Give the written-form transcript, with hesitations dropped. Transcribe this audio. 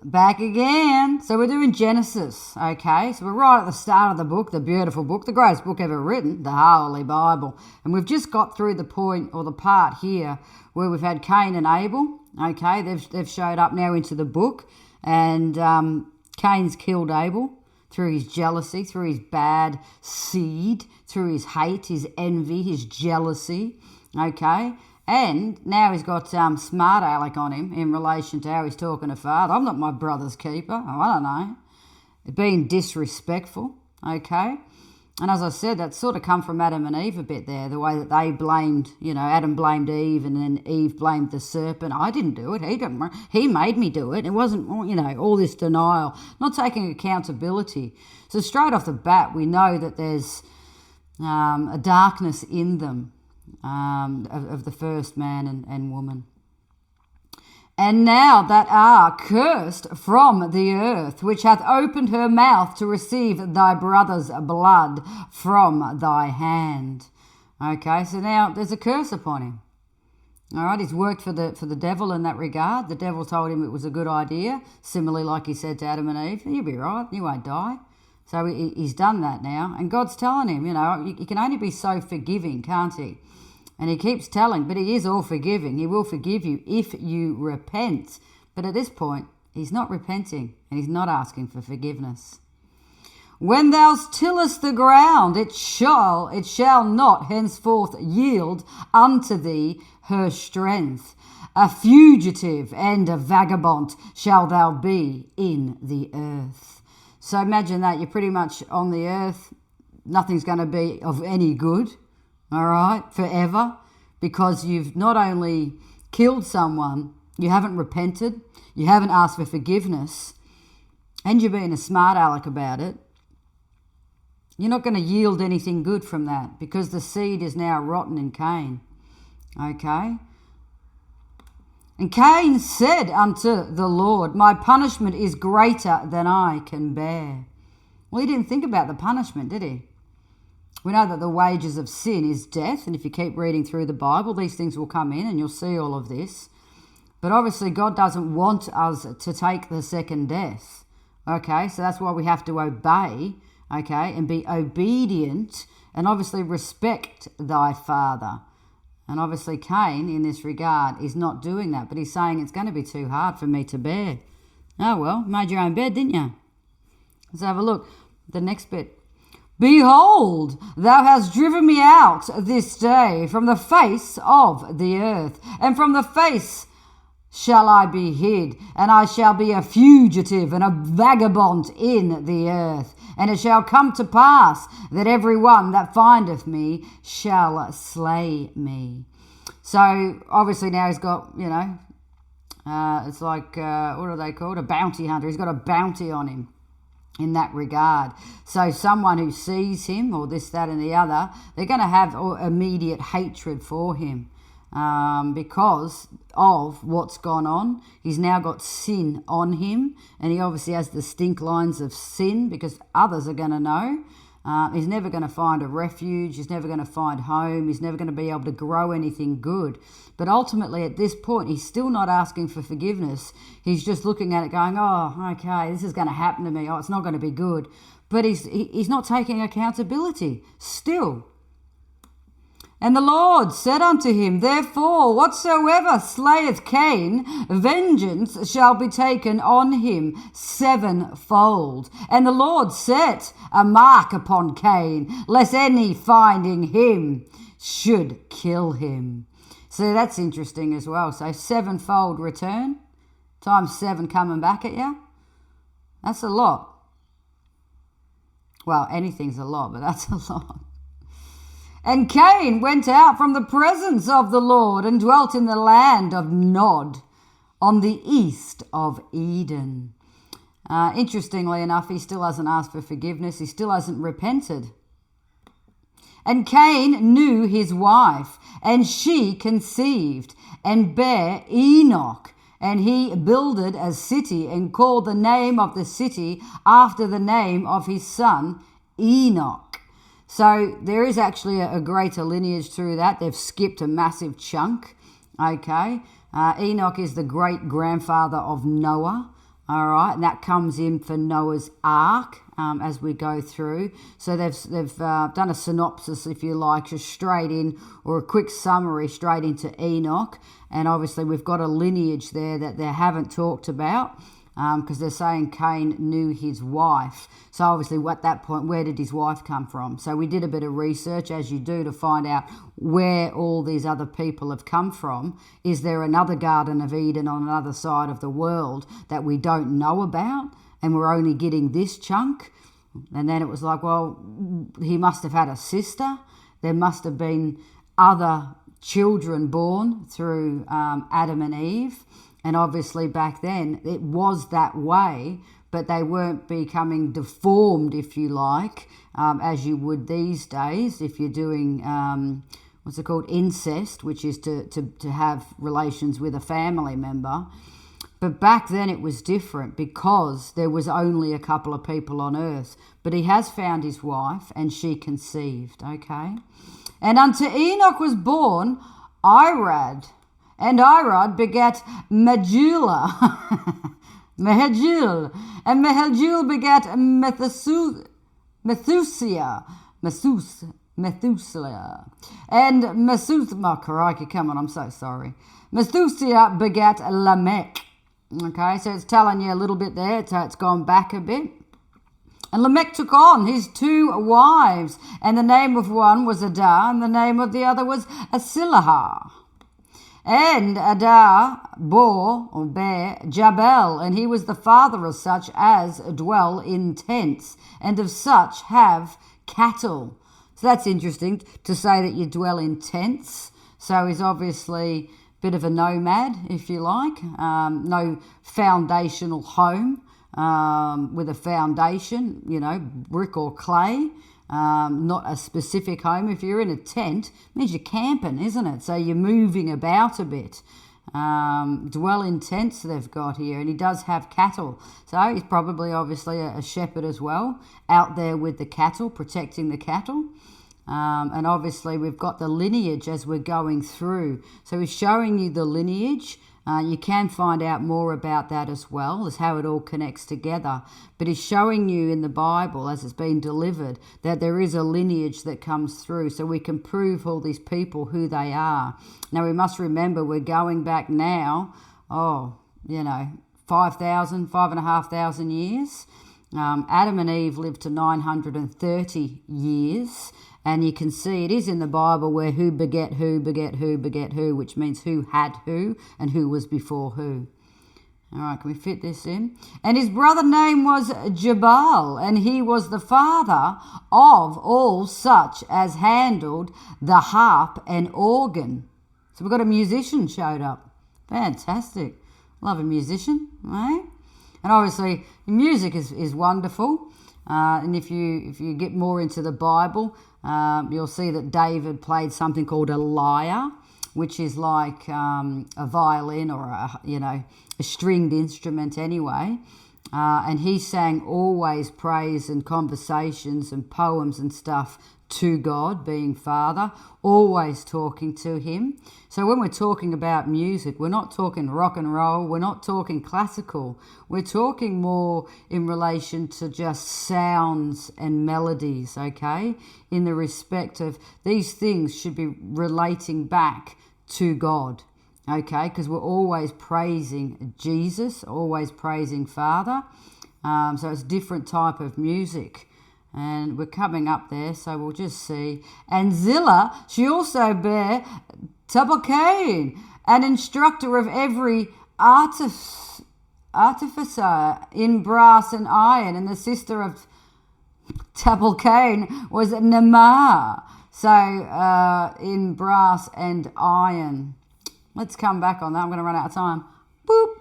Back again. So we're doing Genesis, okay? So we're right at the start of the book, the beautiful book, the greatest book ever written, the Holy Bible. And we've just got through the point or the part here where we've had Cain and Abel, okay? They've showed up now into the book, and Cain's killed Abel through his jealousy, through his bad seed, through his hate, his envy, his jealousy, okay? And now he's got smart aleck on him in relation to how he's talking to Father. I'm not my brother's keeper. Oh, I don't know. Being disrespectful, okay? And as I said, that sort of come from Adam and Eve a bit there, the way that they blamed, Adam blamed Eve and then Eve blamed the serpent. I didn't do it. He made me do it. It wasn't, all this denial, not taking accountability. So straight off the bat, we know that there's a darkness in them. Of the first man and woman. And now that are cursed from the earth, which hath opened her mouth to receive thy brother's blood from thy hand. Okay, so now there's a curse upon him. All right, he's worked for the devil in that regard. The devil told him it was a good idea. Similarly, like he said to Adam and Eve, you'll be right, you won't die. So he's done that now. And God's telling him, he can only be so forgiving, can't he? And he keeps telling, but he is all forgiving. He will forgive you if you repent. But at this point, he's not repenting and he's not asking for forgiveness. When thou tillest the ground, it shall not henceforth yield unto thee her strength. A fugitive and a vagabond shall thou be in the earth. So imagine that you're pretty much on the earth. Nothing's going to be of any good. All right, forever, because you've not only killed someone, you haven't repented, you haven't asked for forgiveness, and you're being a smart aleck about it. You're not going to yield anything good from that because the seed is now rotten in Cain. Okay? And Cain said unto the Lord, my punishment is greater than I can bear. Well, he didn't think about the punishment, did he? We know that the wages of sin is death, and if you keep reading through the Bible, these things will come in and you'll see all of this. But obviously God doesn't want us to take the second death, okay? So that's why we have to obey, okay, and be obedient and obviously respect thy father. And obviously Cain, in this regard, is not doing that, but he's saying it's going to be too hard for me to bear. Oh, well, made your own bed, didn't you? Let's have a look. The next bit. Behold, thou hast driven me out this day from the face of the earth, and from the face shall I be hid, and I shall be a fugitive and a vagabond in the earth. And it shall come to pass that every one that findeth me shall slay me. So obviously now he's got, it's like, what are they called? A bounty hunter. He's got a bounty on him. In that regard. So someone who sees him or this, that and the other, they're going to have immediate hatred for him because of what's gone on. He's now got sin on him, and he obviously has the stink lines of sin because others are going to know. He's never going to find a refuge. He's never going to find home. He's never going to be able to grow anything good. But ultimately, at this point, he's still not asking for forgiveness. He's just looking at it going, oh, okay, this is going to happen to me. Oh, it's not going to be good. But he's not taking accountability still. And the Lord said unto him, therefore, whatsoever slayeth Cain, vengeance shall be taken on him sevenfold. And the Lord set a mark upon Cain, lest any finding him should kill him. So that's interesting as well. So sevenfold return, times 7 coming back at you. That's a lot. Well, anything's a lot, but that's a lot. And Cain went out from the presence of the Lord and dwelt in the land of Nod on the east of Eden. Interestingly enough, he still hasn't asked for forgiveness. He still hasn't repented. And Cain knew his wife, and she conceived and bare Enoch. And he builded a city and called the name of the city after the name of his son Enoch. So there is actually a greater lineage through that. They've skipped a massive chunk, okay? Enoch is the great-grandfather of Noah, All right, and that comes in for Noah's Ark as we go through. So they've done a synopsis, if you like, just straight in, or a quick summary straight into Enoch. And obviously we've got a lineage there that they haven't talked about, because they're saying Cain knew his wife. So obviously at that point, where did his wife come from? So we did a bit of research, as you do, to find out where all these other people have come from. Is there another Garden of Eden on another side of the world that we don't know about, and we're only getting this chunk? And then it was like, well, he must have had a sister. There must have been other children born through Adam and Eve. And obviously back then it was that way, but they weren't becoming deformed, if you like, as you would these days if you're doing, what's it called, incest, which is to have relations with a family member. But back then it was different because there was only a couple of people on earth. But he has found his wife and she conceived, okay? And unto Enoch was born Irad, and Irad begat Mehujael, Mehujael, and Mehujael begat Methuselah, and Methuselah, crikey, come on, I'm so sorry. Methuselah begat Lamech. Okay, so it's telling you a little bit there, so it's gone back a bit. And Lamech took on his 2 wives, and the name of one was Adah, and the name of the other was Asilahah. And Adah bare Jabal, and he was the father of such as dwell in tents, and of such have cattle. So that's interesting to say that you dwell in tents. So he's obviously a bit of a nomad, if you like. No foundational home with a foundation, brick or clay. Not a specific home. If you're in a tent, it means you're camping, isn't it? So you're moving about a bit. Dwell in tents they've got here, and he does have cattle. So he's probably obviously a shepherd as well, out there with the cattle, protecting the cattle. And obviously we've got the lineage as we're going through. So he's showing you the lineage. You can find out more about that as well, as how it all connects together. But he's showing you in the Bible, as it's been delivered, that there is a lineage that comes through, so we can prove all these people who they are. Now we must remember we're going back now, 5,500 years. Adam and Eve lived to 930 years. And you can see it is in the Bible where who beget who, beget who, beget who, which means who had who and who was before who. All right, can we fit this in? And his brother name was Jabal, and he was the father of all such as handled the harp and organ. So we've got a musician showed up. Fantastic. Love a musician, right? And obviously music is wonderful. And if you get more into the Bible, you'll see that David played something called a lyre, which is like a violin or a stringed instrument anyway. And he sang always praise and conversations and poems and stuff to God, being Father, always talking to him. So when we're talking about music, we're not talking rock and roll, we're not talking classical, we're talking more in relation to just sounds and melodies, okay? In the respect of these things should be relating back to God, okay? Because we're always praising Jesus, always praising Father. So it's a different type of music. And we're coming up there, so we'll just see. And Zillah, she also bare Tubal-Cain, an instructor of every artificer in brass and iron, and the sister of Tubal-Cain was Naamah, so in brass and iron. Let's come back on that. I'm going to run out of time. Boop.